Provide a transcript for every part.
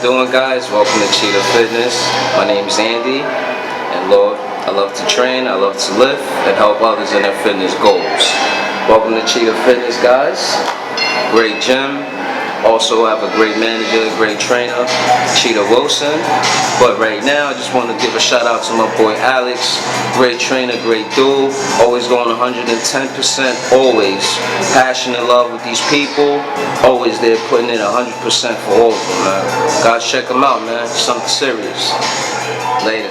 y'all doing, guys? Welcome to Cheetah Fitness. My name's Andy, and Lord, I love to train, I love to lift, and help others in their fitness goals. Welcome to Cheetah Fitness, guys. Great gym. Also have a great manager, great trainer, Cheetah Wilson. But right now, I just want to give a shout out to my boy Alex. Great trainer, great dude. Always going 110%, always. Passion and love with these people. Always there putting in 100% for all of them, man. Guys, check them out, man. Something serious. Later.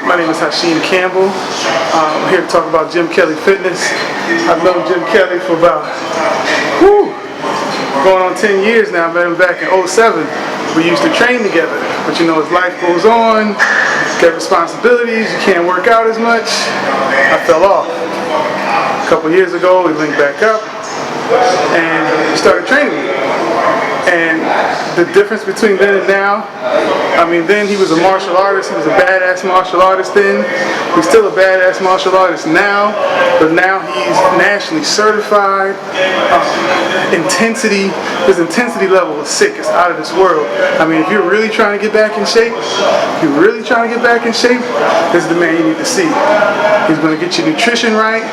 My name is Hashim Campbell. I'm here to talk about Jim Kelly Fitness. I've known Jim Kelly for about, going on 10 years now. I met him back in 07. We used to train together, but you know, as life goes on, you get responsibilities, you can't work out as much. I fell off. A couple years ago, we linked back up, and he started training me. And the difference between then and now, I mean, then he was a martial artist, he was a badass martial artist then. He's still a badass martial artist now, but now he's nationally certified. His intensity level is sick, it's out of this world. I mean, if you're really trying to get back in shape, this is the man you need to see. He's going to get your nutrition right,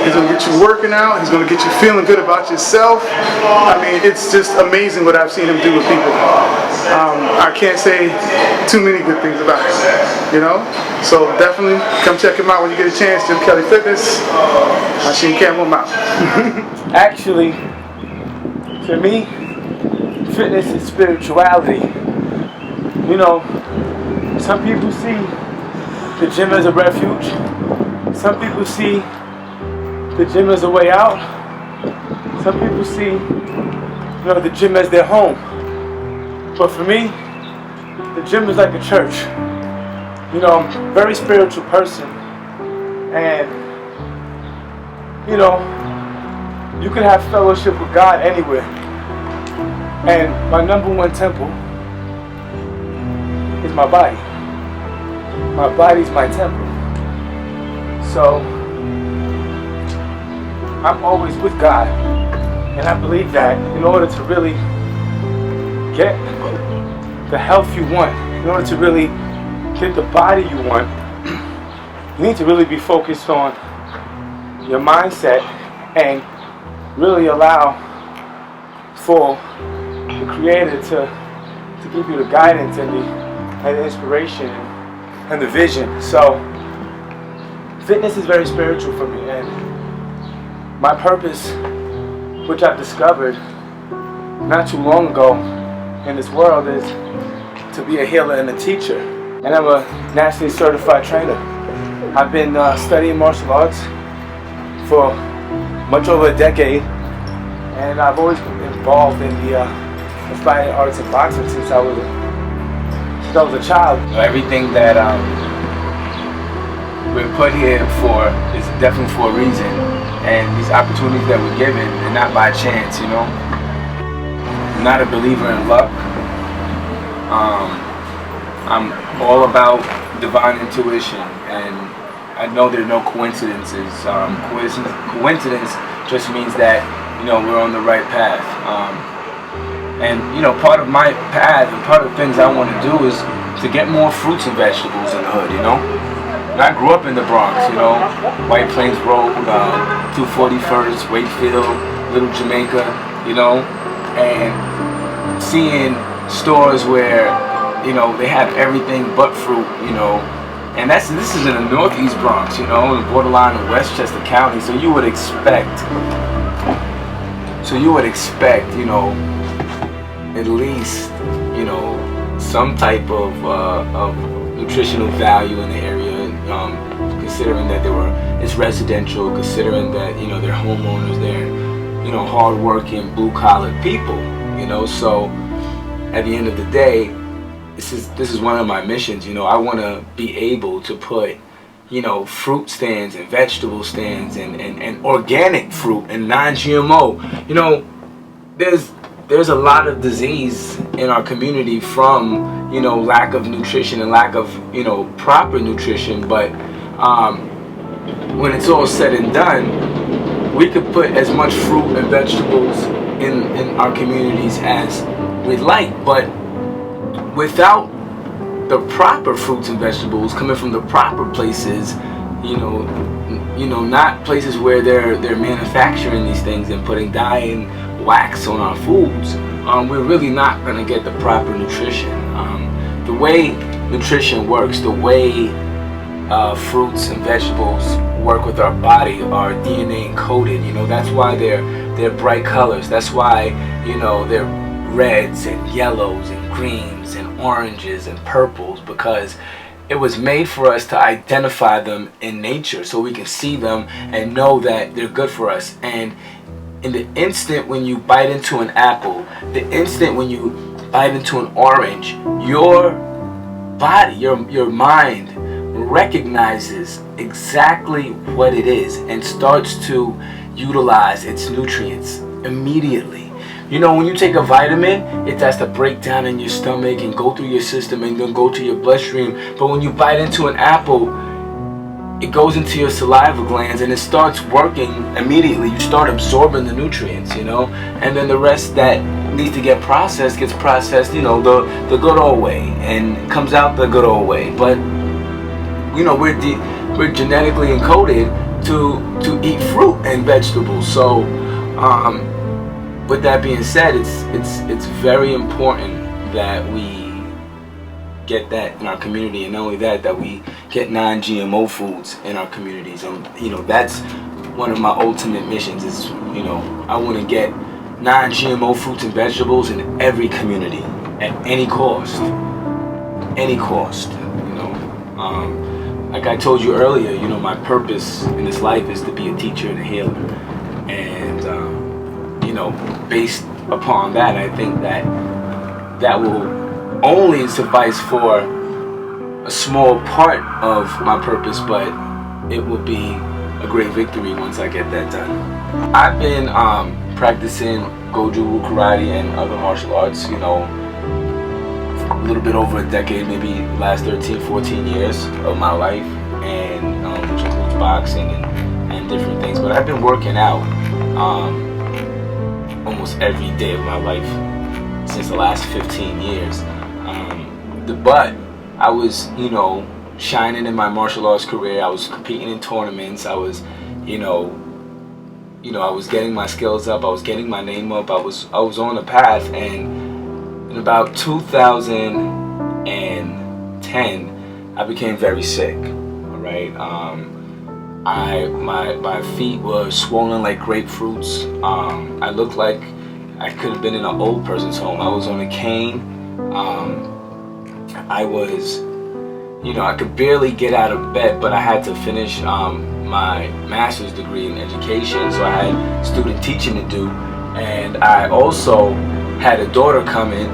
he's going to get you working out, he's going to get you feeling good about yourself. I mean, it's just amazing what I've seen him do with people. I can't say too many good things about him, you know? So definitely come check him out when you get a chance. Jim Kelly Fitness. Hashim Campbell, I'm out. Actually, for me, fitness is spirituality. You know, some people see the gym as a refuge. Some people see the gym as a way out. Some people see, you know, the gym as their home. But for me, the gym is like a church. You know, I'm a very spiritual person. And, you know, you can have fellowship with God anywhere. And my number one temple is my body. My body's my temple. So, I'm always with God. And I believe that in order to really get the health you want, in order to really get the body you want, you need to really be focused on your mindset and really allow for the Creator to give you the guidance and the inspiration and the vision. So fitness is very spiritual for me, and my purpose, which I've discovered not too long ago in this world, is to be a healer and a teacher. And I'm a nationally certified trainer. I've been studying martial arts for much over a decade, and I've always been involved in the fighting arts and boxing since I was a child. Everything that we're put here for is definitely for a reason, and these opportunities that we're given, they're not by chance, you know. I'm not a believer in luck. I'm all about divine intuition, and I know there are no coincidences. Coincidence just means that, you know, we're on the right path. And you know, part of my path and part of the things I want to do is to get more fruits and vegetables in the hood, you know. And I grew up in the Bronx, you know, White Plains Road, 241st, Wakefield, Little Jamaica, you know, and seeing stores where, you know, they have everything but fruit, you know, and this is in the Northeast Bronx, you know, the borderline of Westchester County. So you would expect, you know, at least, you know, some type of nutritional value in the area, considering that it's residential, considering that, you know, they're homeowners, they're, you know, hard-working, blue-collar people, you know. So at the end of the day, this is one of my missions, you know. I want to be able to put, you know, fruit stands and vegetable stands and organic fruit and non-GMO. You know, there's a lot of disease in our community from, you know, lack of nutrition and lack of, you know, proper nutrition. But when it's all said and done, we could put as much fruit and vegetables in our communities as we'd like, but without the proper fruits and vegetables coming from the proper places, not places where they're manufacturing these things and putting dye and wax on our foods, we're really not going to get the proper nutrition. The way nutrition works, the way fruits and vegetables work with our body are DNA encoded. That's why they're bright colors. That's why they're reds and yellows and greens and oranges and purples, because it was made for us to identify them in nature so we can see them and know that they're good for us. And in the instant when you bite into an apple, the instant when you bite into an orange, your body, your mind recognizes exactly what it is and starts to utilize its nutrients immediately. When you take a vitamin, it has to break down in your stomach and go through your system and then go to your bloodstream. But when you bite into an apple, it goes into your saliva glands and it starts working immediately. You start absorbing the nutrients, and then the rest that needs to get processed gets processed, the good old way, and comes out the good old way. But we're genetically encoded to eat fruit and vegetables. So with that being said, it's very important that we get that in our community, and not only that we get non-GMO foods in our communities. And that's one of my ultimate missions is I want to get non-GMO fruits and vegetables in every community at any cost. Like I told you earlier, my purpose in this life is to be a teacher and a healer. And based upon that, I think that will only suffice for a small part of my purpose, but it will be a great victory once I get that done. I've been practicing Goju karate and other martial arts, a little bit over a decade, maybe last 13, 14 years of my life, and which includes boxing and different things. But I've been working out almost every day of my life since the last 15 years. But I was, shining in my martial arts career. I was competing in tournaments. I was, I was getting my skills up. I was getting my name up. I was on a path. And in about 2010, I became very sick. All right. My feet were swollen like grapefruits. I looked like I could have been in an old person's home. I was on a cane. I was, I could barely get out of bed, but I had to finish my master's degree in education, so I had student teaching to do. And I also had a daughter coming,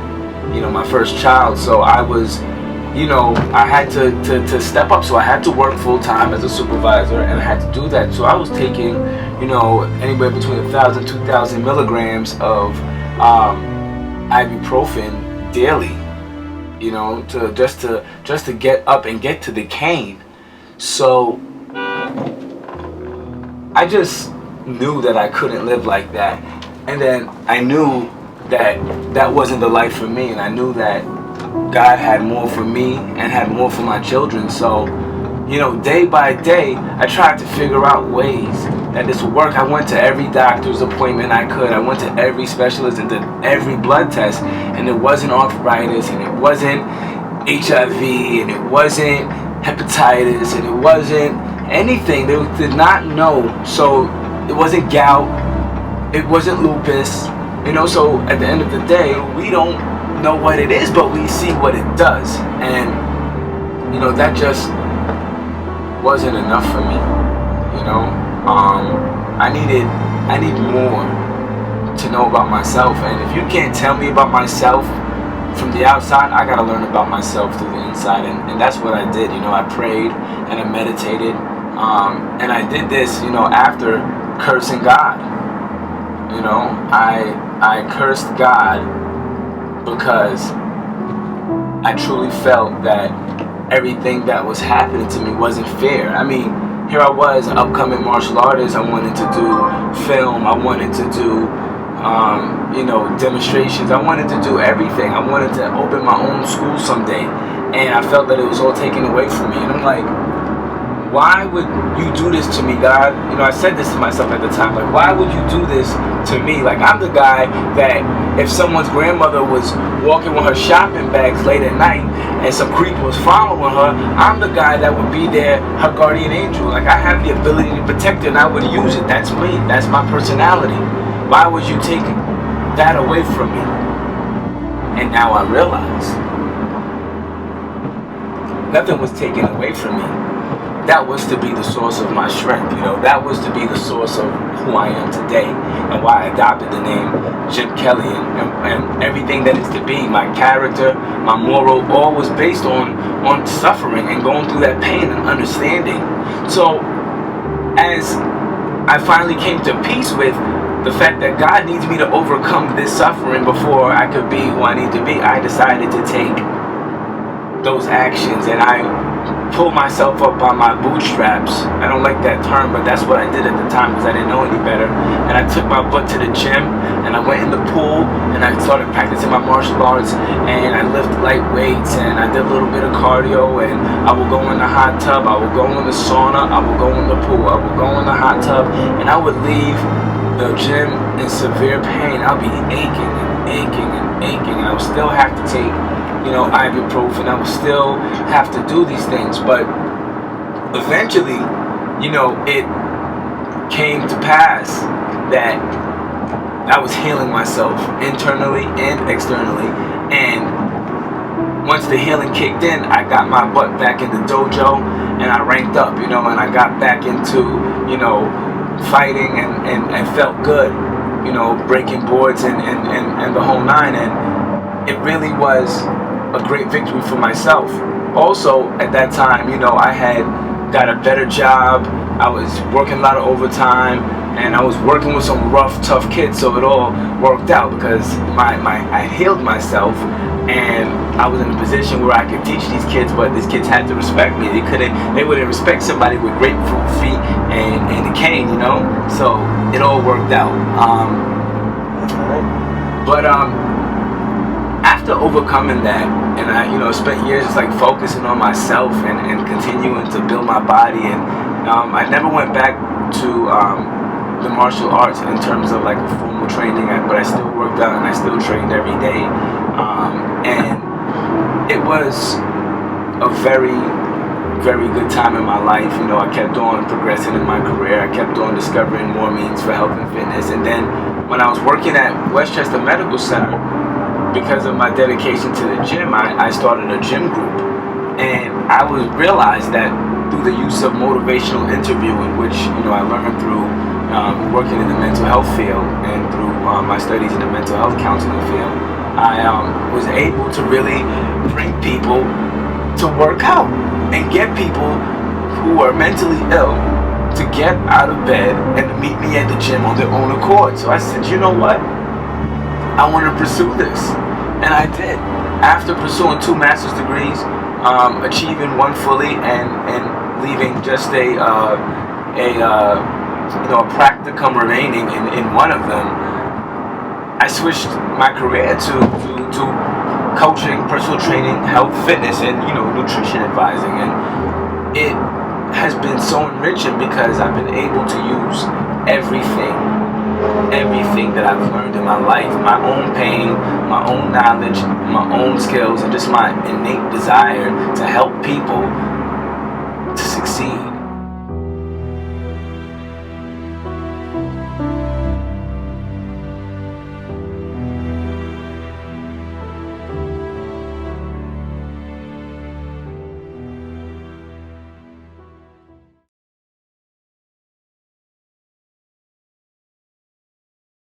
my first child, so I was, I had to step up, so I had to work full-time as a supervisor, and I had to do that. So I was taking, anywhere between 1,000 to 2,000 milligrams of ibuprofen daily, just to get up and get to the cane. So I just knew that I couldn't live like that, and then I knew that wasn't the life for me, and I knew that God had more for me and had more for my children. So, day by day, I tried to figure out ways that this would work. I went to every doctor's appointment I could. I went to every specialist and did every blood test, and it wasn't arthritis, and it wasn't HIV, and it wasn't hepatitis, and it wasn't anything. They did not know. So it wasn't gout, it wasn't lupus, so at the end of the day, we don't know what it is, but we see what it does. And that just wasn't enough for me. I need more to know about myself. And if you can't tell me about myself from the outside, I gotta learn about myself through the inside. And that's what I did. I prayed and I meditated, and I did this after cursing God. I cursed God because I truly felt that everything that was happening to me wasn't fair. I mean, here I was, an upcoming martial artist. I wanted to do film. I wanted to do demonstrations. I wanted to do everything. I wanted to open my own school someday, and I felt that it was all taken away from me. And I'm like, why would you do this to me, God? I said this to myself at the time, like, why would you do this to me? Like, I'm the guy that if someone's grandmother was walking with her shopping bags late at night and some creep was following her, I'm the guy that would be there, her guardian angel. Like, I have the ability to protect her, and I would use it. That's me. That's my personality. Why would you take that away from me? And now I realize nothing was taken away from me. That was to be the source of my strength, that was to be the source of who I am today, and why I adopted the name Jim Kelly, and everything that is to be, my character, my moral, all was based on suffering and going through that pain and understanding. So as I finally came to peace with the fact that God needs me to overcome this suffering before I could be who I need to be, I decided to take those actions, and I pull myself up on my bootstraps. I don't like that term, but that's what I did at the time because I didn't know any better. And I took my butt to the gym, and I went in the pool, and I started practicing my martial arts, and I lifted light weights, and I did a little bit of cardio, and I would go in the hot tub, I would go in the sauna, I would go in the pool, I would go in the hot tub, and I would leave the gym in severe pain. I'll be aching and aching and aching, and I would still have to take ibuprofen. I would still have to do these things, but eventually, it came to pass that I was healing myself internally and externally, and once the healing kicked in, I got my butt back in the dojo, and I ranked up, and I got back into, fighting and felt good, breaking boards and the whole nine, and it really was a great victory for myself. Also, at that time, I had got a better job. I was working a lot of overtime, and I was working with some rough, tough kids, so it all worked out because I healed myself, and I was in a position where I could teach these kids, but these kids had to respect me. They wouldn't respect somebody with grapefruit feet and a cane, So it all worked out. After overcoming that, and I spent years just like focusing on myself and continuing to build my body, and I never went back to the martial arts in terms of like formal training, but I still worked out and I still trained every day, and it was a very, very good time in my life. I kept on progressing in my career. I kept on discovering more means for health and fitness, and then when I was working at Westchester Medical Center, because of my dedication to the gym, I started a gym group, and I realized that through the use of motivational interviewing, which I learned through working in the mental health field and through my studies in the mental health counseling field, I was able to really bring people to work out and get people who are mentally ill to get out of bed and to meet me at the gym on their own accord. So I said, you know what? I want to pursue this, and I did. After pursuing 2 master's degrees, achieving one fully, and leaving just a practicum remaining in one of them, I switched my career to coaching, personal training, health, fitness, and nutrition advising, and it has been so enriching because I've been able to use everything that I've learned in my life, my own pain, my own knowledge, my own skills, and just my innate desire to help people to succeed.